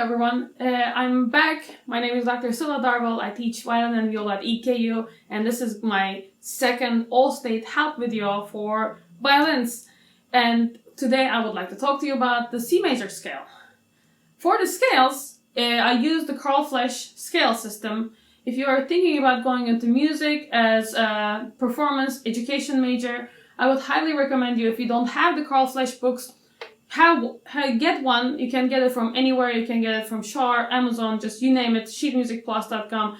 everyone. I'm back. My name is Dr. Darville. I teach violin and viola at EKU, and this is my second all-state help video for violins. And today I would like to talk to you about the C major scale. For the scales, I use the Carl Flesch scale system. If you are thinking about going into music as a performance education major, I would highly recommend you, if you don't have the Carl Flesch books, get one. You can get it from anywhere. You can get it from Shar, Amazon, just you name it, sheetmusicplus.com.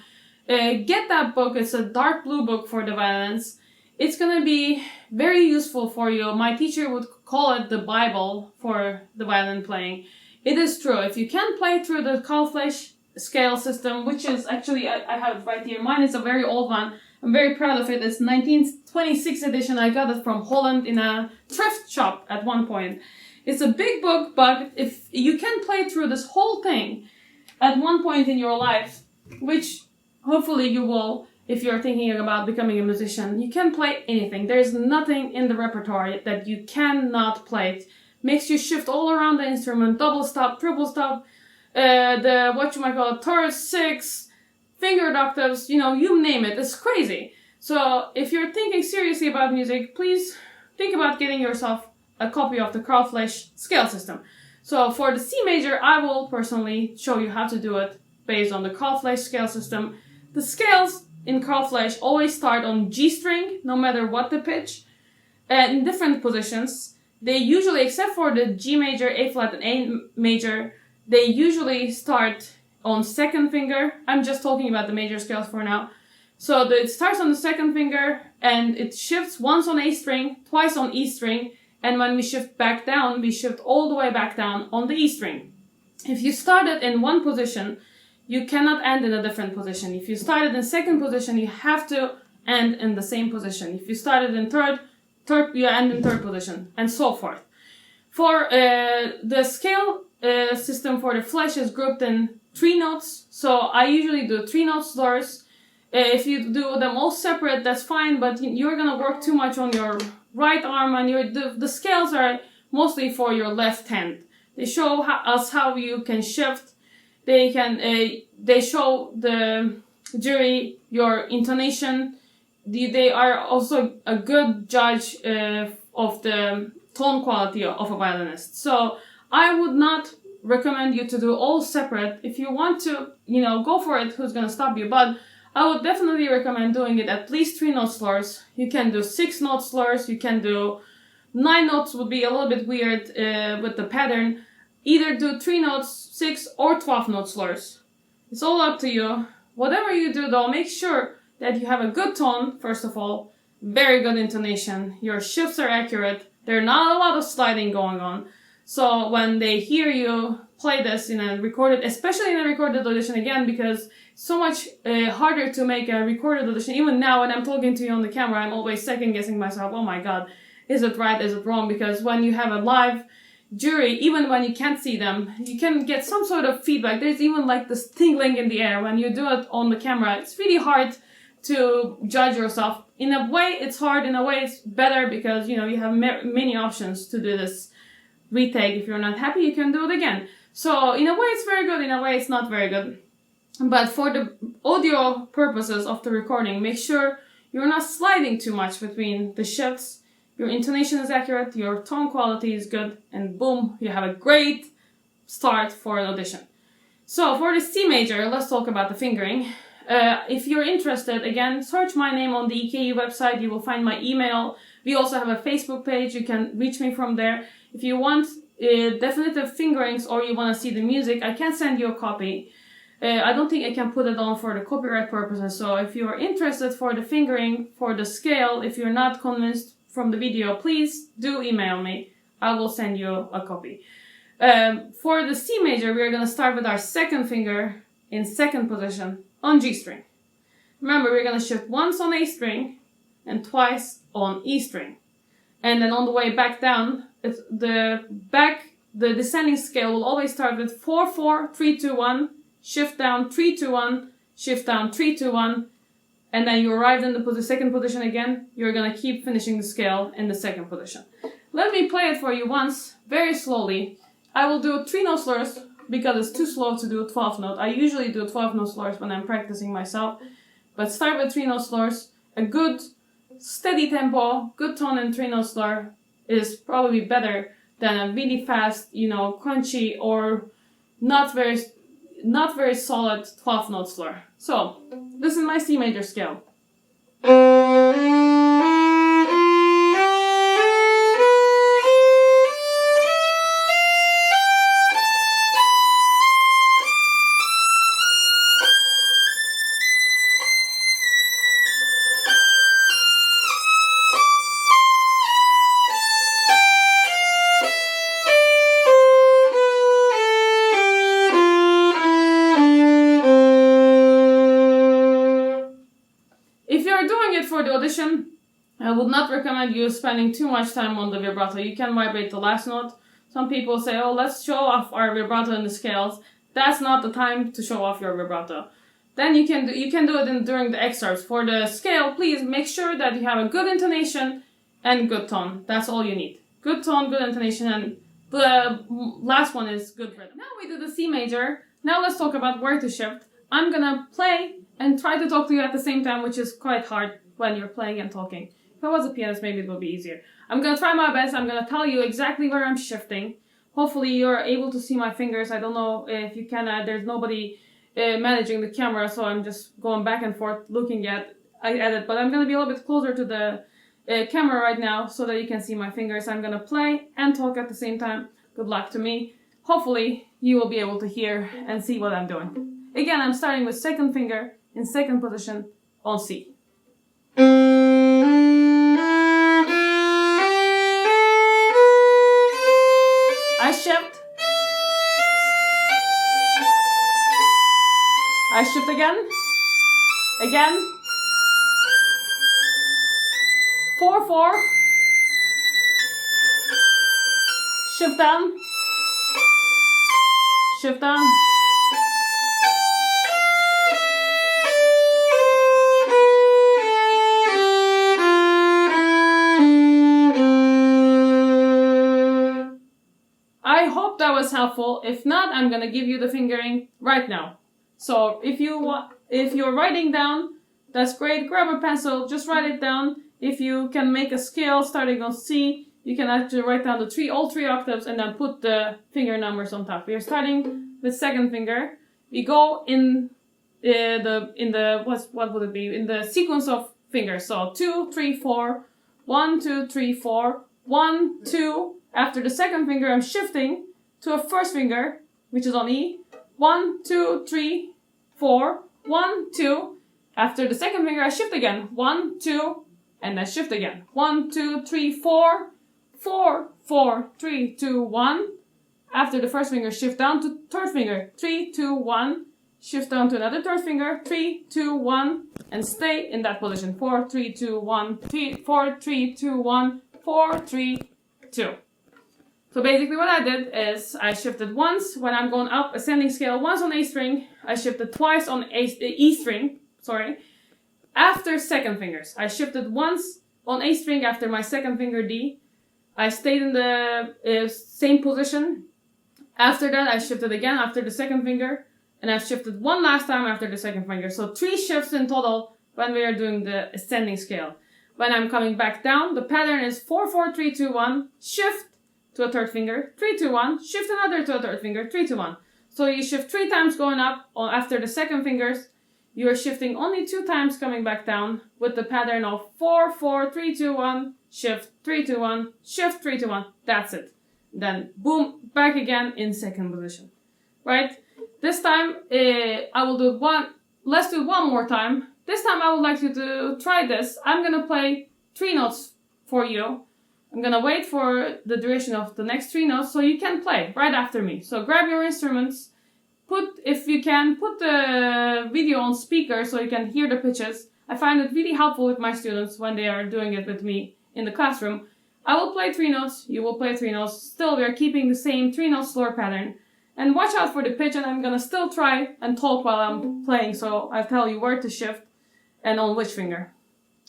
Get that book. It's a dark blue book for the violins. It's going to be very useful for you. My teacher would call it the Bible for the violin playing. It is true. If you can play through the Carl Flesch scale system, which is actually, I have it right here. Mine is a very old one. I'm very proud of it. It's 1926 edition. I got it from Holland in a thrift shop at one point. It's a big book, but if you can play through this whole thing at one point in your life, which hopefully you will if you're thinking about becoming a musician, you can play anything. There's nothing in the repertoire that you cannot play. It makes you shift all around the instrument, double stop, triple stop, third, six, fingered octaves, you name it. It's crazy. So if you're thinking seriously about music, please think about getting yourself a copy of the Carl Flesch scale system. So for the C major, I will personally show you how to do it based on the Carl Flesch scale system. The scales in Carl Flesch always start on G string, no matter what the pitch, in different positions. They usually, except for the G major, A flat, and A major, they usually start on second finger. I'm just talking about the major scales for now. So it starts on the second finger, and it shifts once on A string, twice on E string, and when we shift back down, we shift all the way back down on the E string. If you started in one position, you cannot end in a different position. If you started in second position, you have to end in the same position. If you started in third, you end in third position, and so forth. For the scale system for the Flesch is grouped in 3 notes. So I usually do 3 note slurs. If you do them all separate, that's fine, but you're going to work too much on your right arm, and the scales are mostly for your left hand. They show us how you can shift. They show the jury your intonation. They are also a good judge of the tone quality of a violinist. So I would not recommend you to do all separate. If you want to, go for it, who's going to stop you? But I would definitely recommend doing it at least 3 note slurs. You can do 6 note slurs. You can do 9 notes, would be a little bit weird with the pattern. Either do 3 notes, 6 or 12 note slurs. It's all up to you. Whatever you do though, make sure that you have a good tone, first of all. Very good intonation. Your shifts are accurate. There are not a lot of sliding going on. So when they hear you play this in a recorded, especially in a recorded audition, again, because so much harder to make a recorded audition. Even now when I'm talking to you on the camera, I'm always second guessing myself. Oh my God, is it right? Is it wrong? Because when you have a live jury, even when you can't see them, you can get some sort of feedback. There's even like this tingling in the air when you do it on the camera. It's really hard to judge yourself. In a way, it's hard. In a way, it's better because, you have many options to do this retake. If you're not happy, you can do it again. So in a way, it's very good. In a way, it's not very good. But for the audio purposes of the recording, make sure you're not sliding too much between the shifts. Your intonation is accurate, your tone quality is good, and boom, you have a great start for an audition. So for the C major, let's talk about the fingering. If you're interested, again, search my name on the EKU website. You will find my email. We also have a Facebook page. You can reach me from there. If you want definitive fingerings or you want to see the music, I can send you a copy. I don't think I can put it on for the copyright purposes. So if you're interested for the fingering, for the scale, if you're not convinced from the video, please do email me. I will send you a copy. For the C major, we're going to start with our second finger in second position on G string. Remember, we're going to shift once on A string and twice on E string. And then on the way back down, the descending scale will always start with 4-4, 3-2-1, shift down 3-2-1, shift down 3-2-1, and then you arrive in the second position again. You're going to keep finishing the scale in the second position. Let me play it for you once, very slowly. I will do 3 note slurs because it's too slow to do 12 note. I usually do 12 note slurs when I'm practicing myself, but start with 3 note slurs. A good steady tempo, good tone and 3 note slur is probably better than a really fast, crunchy or not very solid 12 note slur. So this is my C major scale. For the audition, I would not recommend you spending too much time on the vibrato. You can vibrate the last note. Some people say, oh, let's show off our vibrato in the scales. That's not the time to show off your vibrato. Then you can do it during the excerpts. For the scale, please make sure that you have a good intonation and good tone. That's all you need. Good tone, good intonation, and the last one is good rhythm. Now we do the C major. Now let's talk about where to shift. I'm gonna play and try to talk to you at the same time, which is quite hard when you're playing and talking. If I was a pianist, maybe it would be easier. I'm gonna try my best. I'm gonna tell you exactly where I'm shifting. Hopefully you're able to see my fingers. I don't know if you can. There's nobody managing the camera, so I'm just going back and forth looking at it. But I'm gonna be a little bit closer to the camera right now so that you can see my fingers. I'm gonna play and talk at the same time. Good luck to me. Hopefully you will be able to hear and see what I'm doing. Again, I'm starting with second finger in second position on C. I shift. I shift again. Again. 4/4. Shift down. Shift down. I hope that was helpful. If not, I'm gonna give you the fingering right now. So if you're writing down, that's great. Grab a pencil, just write it down. If you can make a scale starting on C, you can actually write down all three octaves and then put the finger numbers on top. We are starting with second finger. We go in what would it be? In the sequence of fingers. So 2, 3, 4. 1, 2, 3, 4. 1, 2. After the second finger, I'm shifting to a first finger, which is on E. 1, 2, 3, 4. 1, 2. After the second finger, I shift again. 1, 2, and I shift again. 1, 2, 3, 4. 4, 4, 3, 2, 1. After the first finger, shift down to third finger. 3, 2, 1. Shift down to another third finger. 3, 2, 1. And stay in that position. 4, 3, 2, 1. 3, 4, 3, 2, 1. 4, 3, 2. So basically what I did is I shifted once when I'm going up ascending scale, once on A string. I shifted twice on E string. After second fingers. I shifted once on A string after my second finger D. I stayed in the same position. After that, I shifted again after the second finger. And I shifted one last time after the second finger. So 3 shifts in total when we are doing the ascending scale. When I'm coming back down, the pattern is 4, 4, 3, 2, 1. Shift to a third finger. 3, 2, 1. Shift another to a third finger. 3, 2, 1. So you shift 3 times going up after the second fingers. You are shifting only 2 times coming back down with the pattern of 4, 4, 3, 2, 1. Shift, 3, 2, 1, shift, 3, 2, 1. That's it. Then, boom, back again in second position. Right? This time, I will do let's do one more time. This time I would like you to try this. I'm gonna play 3 notes for you. I'm gonna wait for the duration of the next 3 notes so you can play right after me. So grab your instruments. If you can, put the video on speaker so you can hear the pitches. I find it really helpful with my students when they are doing it with me in the classroom. I will play 3 notes, you will play 3 notes. Still, we are keeping the same 3 note slur pattern. And watch out for the pitch, and I'm gonna still try and talk while I'm playing, so I'll tell you where to shift and on which finger.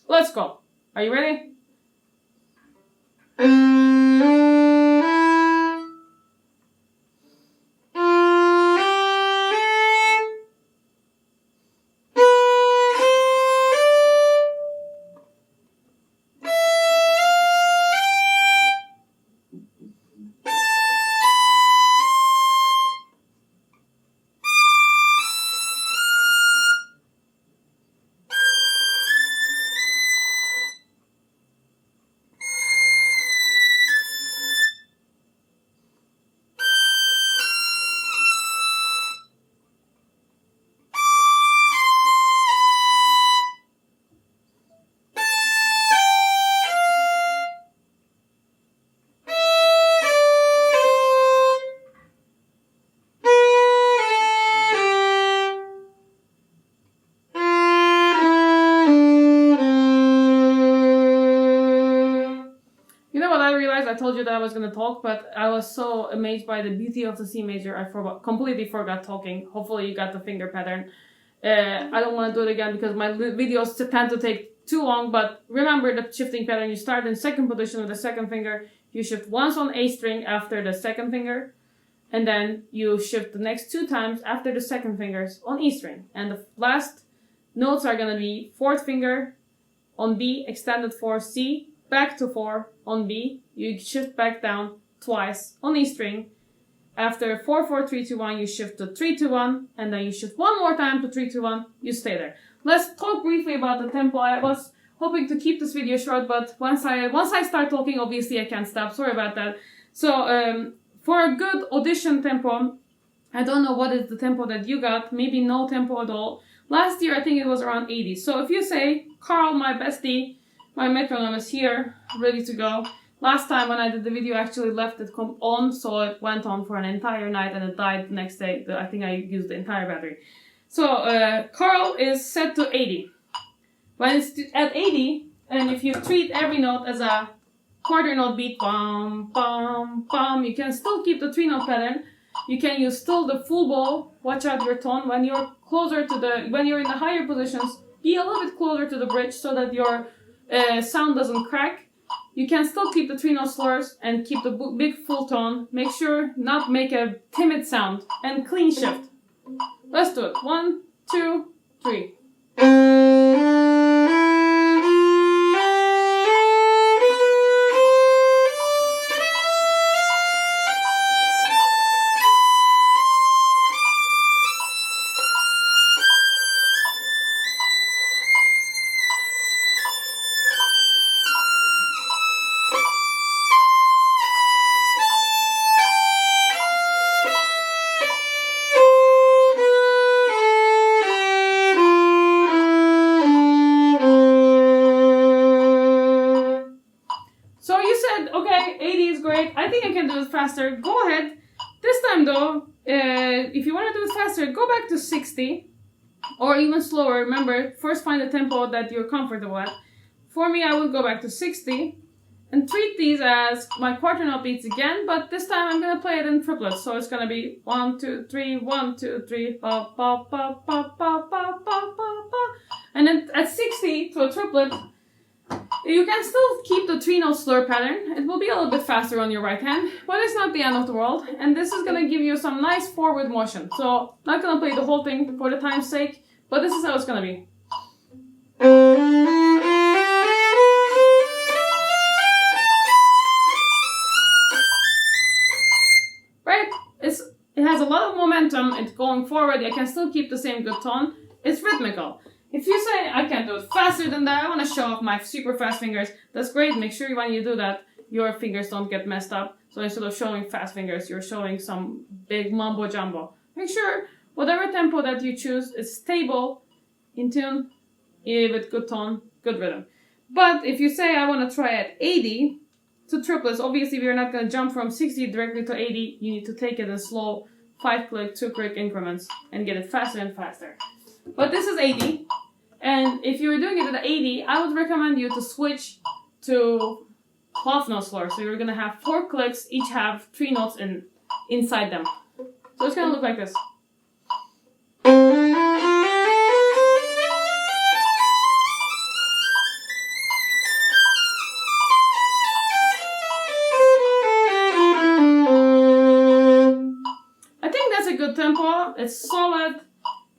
Let's go. Are you ready? you that I was gonna talk, but I was so amazed by the beauty of the C major, I completely forgot talking. Hopefully you got the finger pattern. I don't want to do it again because my videos tend to take too long, but remember the shifting pattern. You start in second position with the second finger, you shift once on A string after the second finger, and then you shift the next 2 times after the second fingers on E string. And the last notes are going to be 4th finger on B, extended 4, C, back to 4 on B, you shift back down twice on E string. After 4, 4, 3, 2, 1, you shift to 3, 2, 1, and then you shift one more time to 3, 2, 1, you stay there. Let's talk briefly about the tempo. I was hoping to keep this video short, but once I start talking, obviously I can't stop. Sorry about that. So, for a good audition tempo, I don't know what is the tempo that you got, maybe no tempo at all. Last year, I think it was around 80. So if you say, Carl, my bestie, my metronome is here, ready to go. Last time when I did the video, I actually left it on, so it went on for an entire night and it died the next day. I think I used the entire battery. So Carl is set to 80. When it's at 80, and if you treat every note as a quarter note beat, bum, bum, bum, you can still keep the 3-note pattern. You can use still the full bow. Watch out your tone. When you're closer to when you're in the higher positions, be a little bit closer to the bridge so that your sound doesn't crack. You can still keep the 3-note slurs and keep the big full tone. Make sure not make a timid sound and clean shift. Let's do it. 1, 2, 3. I think I can do it faster. Go ahead. This time though, if you want to do it faster, go back to 60 or even slower. Remember, first find a tempo that you're comfortable at. For me, I will go back to 60 and treat these as my quarter note beats again, but this time I'm going to play it in triplets. So it's going to be 1, 2, 3, 1, 2, 3, ba, ba, ba, ba, ba, ba, ba, ba. And then at 60 to a triplet, you can still keep the 3-note slur pattern. It will be a little bit faster on your right hand, but it's not the end of the world. And this is going to give you some nice forward motion. So, not going to play the whole thing for the time's sake, but this is how it's going to be. Right? It has a lot of momentum. It's going forward. I can still keep the same good tone. It's rhythmical. If you say, I can do it faster than that, I want to show off my super fast fingers, that's great. Make sure when you do that, your fingers don't get messed up. So instead of showing fast fingers, you're showing some big mumbo jumbo. Make sure whatever tempo that you choose is stable, in tune, with good tone, good rhythm. But if you say, I want to try at 80 to triplets, obviously we're not going to jump from 60 directly to 80. You need to take it in slow 5-click, 2-click increments and get it faster and faster. But this is 80, and if you were doing it at 80, I would recommend you to switch to 12-note slur. So you're going to have 4 clicks, each have 3 notes inside them. So it's going to look like this. I think that's a good tempo. It's solid.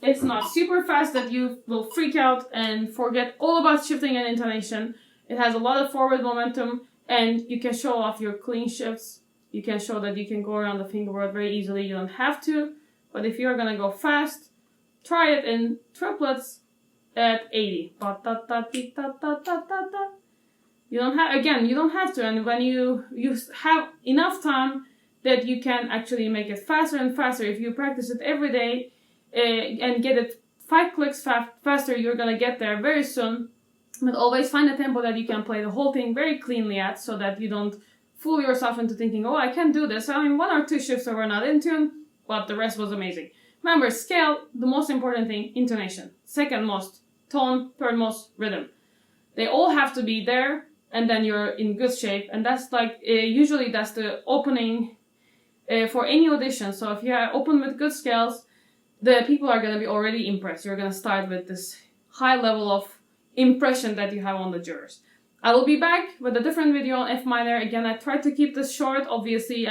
It's not super fast that you will freak out and forget all about shifting and intonation. It has a lot of forward momentum, and you can show off your clean shifts. You can show that you can go around the fingerboard very easily. You don't have to, but if you're gonna go fast, try it in triplets at 80. You don't have to, and when you have enough time that you can actually make it faster and faster. If you practice it every day, and get it 5 clicks faster, you're gonna get there very soon. But always find a tempo that you can play the whole thing very cleanly at, so that you don't fool yourself into thinking, oh, I can do this. I mean, 1 or 2 shifts were not in tune, but the rest was amazing. Remember, scale, the most important thing, intonation. Second most, tone. Third most, rhythm. They all have to be there, and then you're in good shape. And that's like, usually that's the opening for any audition. So if you open with good scales, the people are going to be already impressed. You're going to start with this high level of impression that you have on the jurors. I will be back with a different video on F minor. Again, I tried to keep this short. Obviously,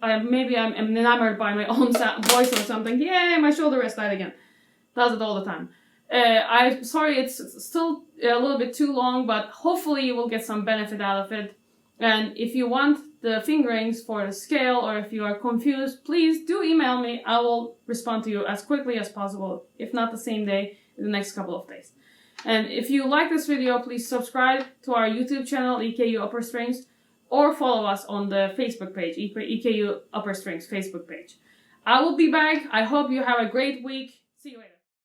maybe I'm enamored by my own voice or something. Yay, my shoulder rest died again. Does it all the time. I'm sorry it's still a little bit too long, but hopefully you will get some benefit out of it. And if you want the fingerings for the scale, or if you are confused, please do email me. I will respond to you as quickly as possible, if not the same day, in the next couple of days. And if you like this video, please subscribe to our YouTube channel, EKU Upper Strings, or follow us on the Facebook page, EKU Upper Strings Facebook page. I will be back. I hope you have a great week. See you later.